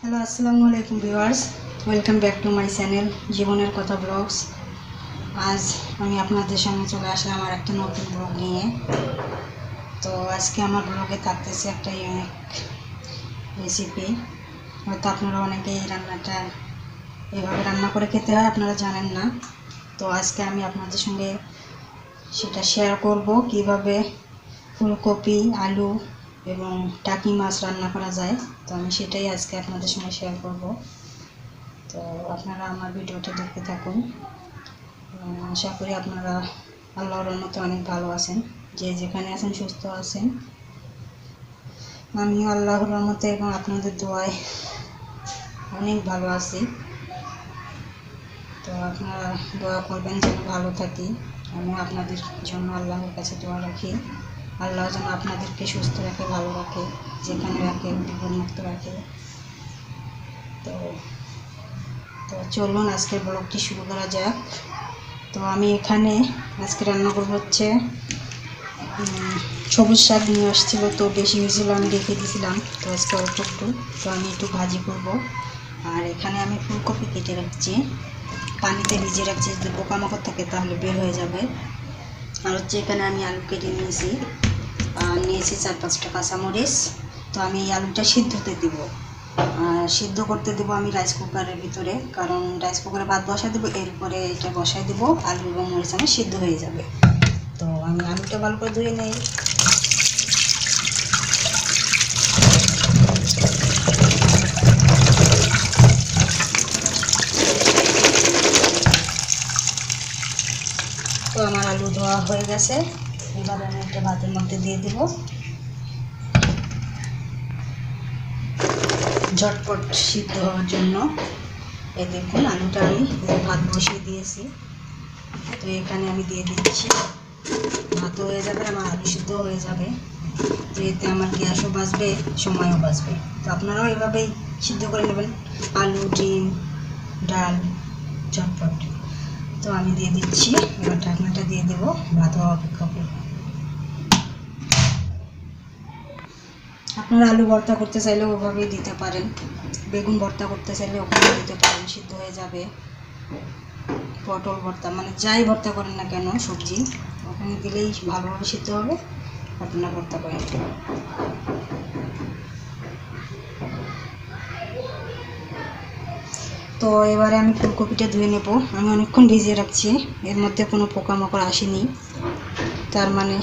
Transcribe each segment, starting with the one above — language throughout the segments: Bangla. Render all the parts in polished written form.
হ্যালো, আসসালামু আলাইকুম viewers, welcome back to my channel জীবনের কথা ব্লগস। আজ আমি আপনাদের সামনে চলে আসলাম আমার একটা নতুন ব্লগ নিয়ে। তো আজকে আমার ব্লগে থাকতেছে একটা ইউনিক রেসিপি। হয়তো আপনারা অনেকেই এই রান্নাটা এভাবে রান্না করে খেতে হয়, আপনারা জানেন না। তো আজকে আমি আপনাদের সঙ্গে সেটা শেয়ার করব, কিভাবে ফুলকপি, আলু এবং টাকি মাছ রান্না করা যায়। তো আমি সেটাই আজকে আপনাদের সঙ্গে শেয়ার করব। তো আপনারা আমার ভিডিওটা দেখতে থাকুন। আশা করি আপনারা আল্লাহর রহমতে অনেক ভালো আছেন, যে যেখানে আছেন সুস্থ আছেন। আমিও আল্লাহর রহমতে এবং আপনাদের দোয়ায় অনেক ভালো আছি। তো আপনারা দোয়া করবেন যেন ভালো থাকি। আমিও আপনাদের জন্য আল্লাহর কাছে দোয়া রাখি, আল্লাহ যেন আপনাদেরকে সুস্থ রাখে, ভালো রাখে, যেখানে রাখে বিপদমুক্ত রাখে। তো তো চলুন আজকের ব্লগটি শুরু করা যাক। তো আমি এখানে আজকে রান্না করবো হচ্ছে সবুজ শাক নিয়ে আসছিলো, তো বেশি হয়েছিল, আমি রেখে দিয়েছিলাম। তো আজকে অল্প একটু, তো আমি একটু ভাজি করব। আর এখানে আমি ফুলকপি কেটে রাখছি, পানিতে ভিজিয়ে রাখছি, যদি পোকামাকড় থাকে তাহলে বের হয়ে যাবে। আর হচ্ছে এখানে আমি আলু কেটে নিয়েছি, আর নিয়েছি 4-5টা কাঁচামরিচ। তো আমি এই আলুটা সিদ্ধতে দিব, সিদ্ধ করতে দেবো আমি রাইস কুকারের ভিতরে, কারণ রাইস কুকারে ভাত বসাই দেবো, এরপরে এটা বসাই দেবো, আলু এবং মরিচ আমার সিদ্ধ হয়ে যাবে। তো আমি আলুটা ভালো করে ধুয়ে নেই। তো আমার আলু ধোয়া হয়ে গেছে, এবার আমি একটা ভাতের মধ্যে দিয়ে দেব, ঝটপট সিদ্ধ হওয়ার জন্য। এই দেখুন আলুটা আমি ভাত বসিয়ে দিয়েছি, তো এখানে আমি দিয়ে দিচ্ছি। ভাতও হয়ে যাবে, আমার আলু সিদ্ধ হয়ে যাবে, তো এতে আমার গ্যাসও বাঁচবে, সময়ও বাঁচবে। তো আপনারাও এভাবেই সিদ্ধ করে নেবেন আলু, ডিম, ডাল, ঝটপট। তো আমি দিয়ে দিচ্ছি, এবার ঢাকনাটা দিয়ে দেবো, ভাত হওয়া অপেক্ষা করব। আপনারা আলু ভর্তা করতে চাইলে ওভাবেই দিতে পারেন, বেগুন ভর্তা করতে চাইলে ওখানে দিতে পারেন, সিদ্ধ হয়ে যাবে। পটল ভর্তা, মানে যাই ভর্তা করেন না কেন সবজি, ওখানে দিলেই ভালোভাবে সিদ্ধ হবে, আপনারা ভর্তা করেন। তো এবারে আমি ফুলকপিটা ধুয়ে নেব। আমি অনেকক্ষণ ভিজিয়ে রাখছি, এর মধ্যে কোনো পোকামাকড় আসেনি, তার মানে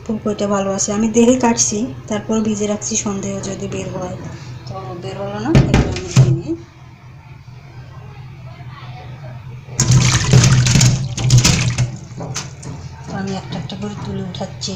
ফুলকপিটা ভালো আছে। আমি দেখে কাটছি, তারপর ভিজে রাখছি, সন্দেহ যদি বের হয়। তো বের হলো না, এবার আমি ধুয়ে নিই। তো আমি একটা একটা করে তুলে উঠাচ্ছি।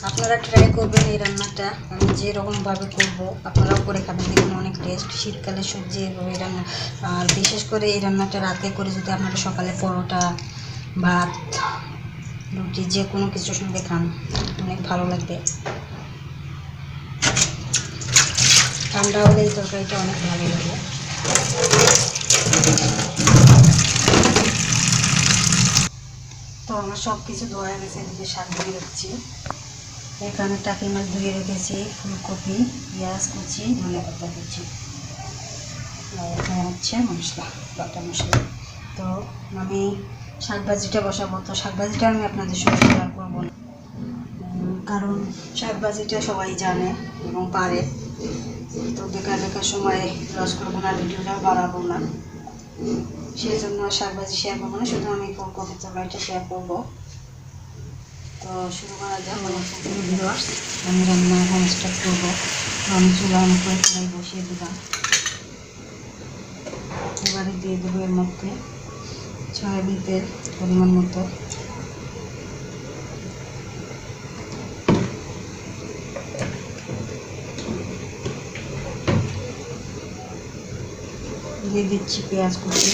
আপনারা ট্রাই করবেন এই রান্নাটা, আমি যেরকমভাবে করবো আপনারাও করে খাবেন, দেখুন অনেক টেস্ট। শীতকালে সবজি এভাবে রান্না, আর বিশেষ করে এই রান্নাটা রাতে করে যদি আপনারা সকালে পরোটা, ভাত, রুটি যে কোনো কিছুর সঙ্গে খান, অনেক ভালো লাগবে। ঠান্ডা হলে এই তরকারিটা অনেক ভালো লাগে। তো আমার সব কিছু ধোয়া হয়ে গেছে, এদিকে শাক ধুয়ে রাখছি, এখানে টাকি মাছ ধুয়ে রেখেছি, ফুলকপি, পেঁয়াজ কুচি, ধনেপাতা কুচি, আর এখানে হচ্ছে মশলা, বাটা মশলা। তো আমি শাকভাজিটা বসাবো। তো শাকভাজিটা আমি আপনাদের সঙ্গে শেয়ার করবো না, কারণ শাকভাজিটা সবাই জানে এবং পারে। তো বেকার বেকার সময় লস করবো না, ভিডিওটা বাড়াবো না, সেই জন্য শাকভাজি শেয়ার করবো না, শুধু আমি ফুলকপির তরকারিটা শেয়ার করবো। তো শুরু করা যাক আমার ফুলকপি ভিউয়ার্স। আমি রান্না এখন স্টার্ট করবো। আমি চুলা অন করে কড়াই বসিয়ে দিলাম, এবারে দিয়ে দেবো এর মধ্যে সয়াবিন তেল পরিমাণ মতো, দিয়ে দিচ্ছি পেঁয়াজ কুচি,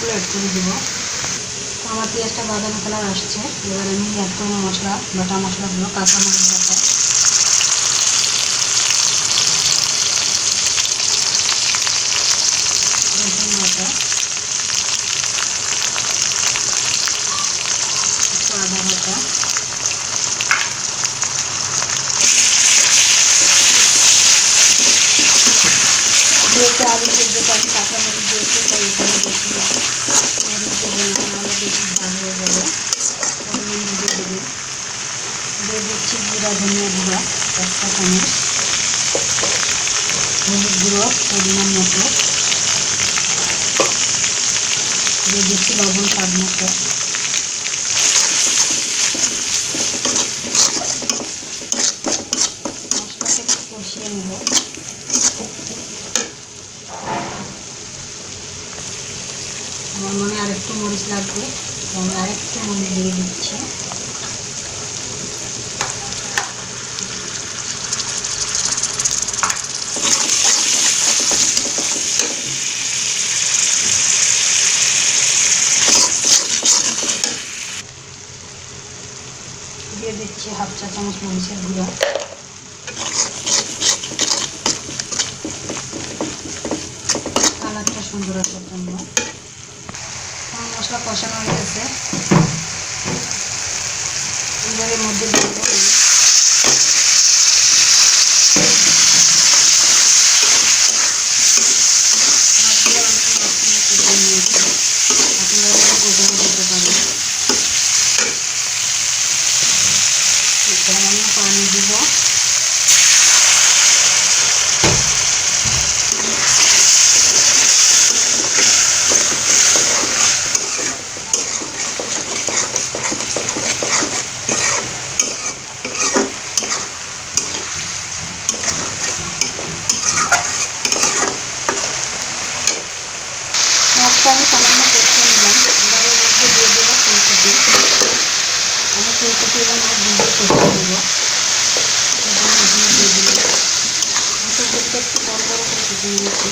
পেঁয়াজগুলো অ্যাড করে দেবো। আমার পেঁয়াজটা বাদামি কালার আসছে। এবার আমি অ্যাড করবো মশলা, বাটা মশলাগুলো, কাঁচামরিচ বাটা, রসুন বাটা, একটু আদা বাটা, যেহেতু আলু সেদ্ধটা আমি কাঁচামরিচ দিয়েছি তাই এখানে বেশি মরিচ দেবো না, নাহলে বেশি ঝাল হয়ে যাবে। পরিমাণ মতো দেবে। দিয়ে দিচ্ছি জিরা ধনিয়া গুঁড়া 1 চা চামচ, হলুদ গুঁড়ো পরিমাণ মতো, দিয়ে দিচ্ছি লবণ স্বাদ মতো। মশলাকে একটু কষিয়ে নেব। আমার মনে হয় আরেকটু মরিচ লাগবে, আমি আরেকটু মরিচ দিয়ে দিচ্ছি। দিয়ে দিচ্ছি 1/2 চা চামচ মরিচের গুঁড়ো। কালারটা সুন্দর আসার জন্য। আমার মশলা কষানো হয়ে গেছে। এবারের মধ্যে দিয়ে দেবো আপনারা গোটাও দিতে পারেন। সামান্য পানি দিব। মাছটা আমি সামান্য কষিয়ে নিলাম। এবারের মধ্যে দিয়ে দেবো ফুলকপি। আমি ফুলকপি এবং মাছ দিয়ে কষিয়ে দেবো। এখানে দিয়ে দিলাম। ফুলকপিটা একটু বড় বড় করে কেটে নিয়েছি।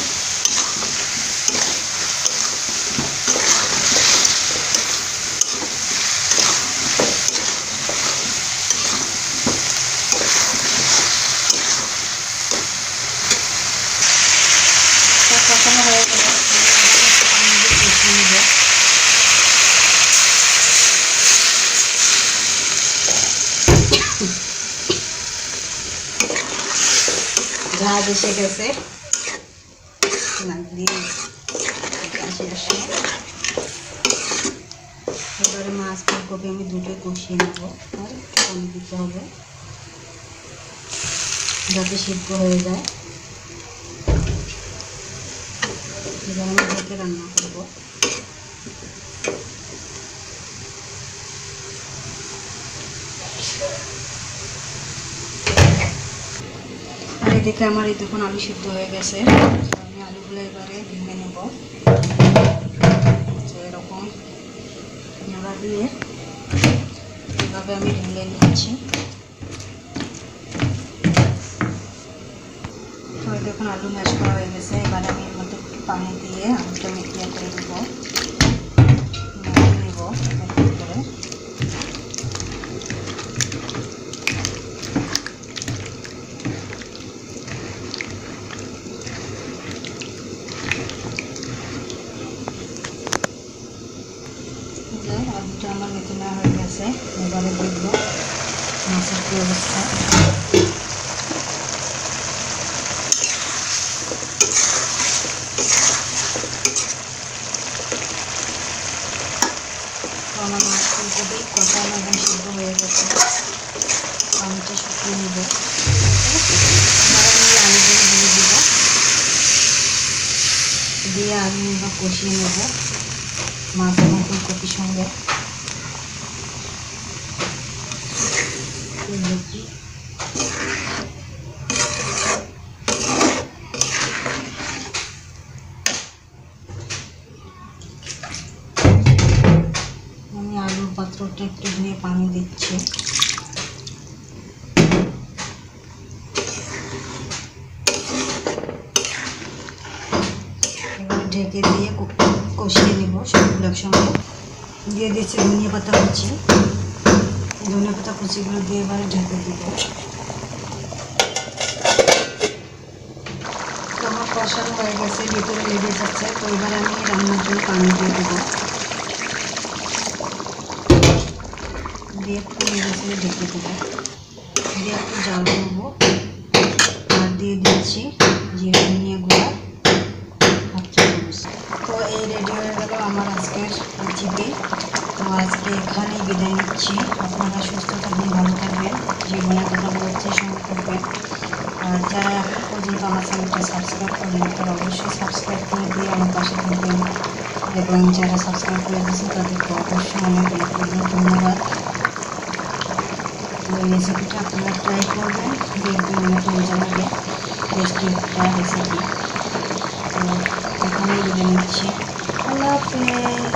কষানো হয়ে গেল, পানি দিয়ে কষিয়ে নেব। ঝাঁজ এসে গেছে, এবারে মাছ ফুলকপি আমি দুটোই কষিয়ে নেব। আর পানি দিতে হবে যাতে সিদ্ধ হয়ে যায়। এবার আমি ঢেকে রান্না করবো। আর এদিকে আমার এই দেখুন আলু সিদ্ধ হয়ে গেছে। আমি আলুগুলো এবারে ভেঙে নেব। এরকম নাড়া দিয়ে এভাবে আমি ঢেলে নিচ্ছি। তো দেখুন আলু ম্যাশ করা হয়ে গেছে। এবার আমি এর মধ্যে একটু পানি দিয়ে আলুটা মিক্সিয়ে করে দেব, নেব করে। আলুটা আমার মেখে নেওয়া হয়ে গেছে। এবারে দেখবো মাছের কি অবস্থা। আমার মাছ ফুলকপি কষানো এবং সিদ্ধ হয়ে গেছে। পানিটা শুকিয়ে নেব। এবার আমি আলুগুলো দিয়ে দেব, দিয়ে আলু এবার কষিয়ে নেব মাছ এবং ফুলকপির সঙ্গে। আমি আলুর পাত্রটা একটু ধুয়ে পানি দিচ্ছি। এবার ঢেকে দিয়ে কষিয়ে নেব সবগুলো একসঙ্গে। দিয়ে দিচ্ছি ধনিয়া পাতা কুচি। ধনিয়া পাতা কুচিগুলো দিয়ে এবারে ঢেকে দেব। তো আমার কষানো হয়ে গেছে, ভিতরে লেগে যাচ্ছে। তো এবারে আমি রান্নার জন্য পানি দিয়ে দেবো। দিয়ে একটু নেড়ে ঢেকে দেবো। দিয়ে একটু জাল নেবো। আর দিয়ে দিচ্ছি জিরা ধনিয়া গুঁড়া হাফ চামচ। তো এই রেডি হয়ে গেল আমার আজকের রেসিপি। তো আজকে এখানেই বিদায় নিচ্ছি। আপনারা সুস্থ থাকবেন, ভালো থাকবেন, জীবনের কথা বলছি সঙ্গে থাকবেন। আর যারা এখন পর্যন্ত আমার চ্যানেলটা সাবস্ক্রাইব করেন তারা অবশ্যই সাবস্ক্রাইব করে দিয়ে আমার পাশে থাকবেন। এবং যারা সাবস্ক্রাইব করে দিয়েছেন তাদেরকে অবশ্যই অনেক ধন্যবাদ। তো এই রেসিপিটা আপনারা ট্রাই করবেন, দেখবেন অনেক মজা লাগে, টেস্টি একটা রেসিপি। তো এখানেই বিদায় নিচ্ছি। আল্লাহ হাফেজ।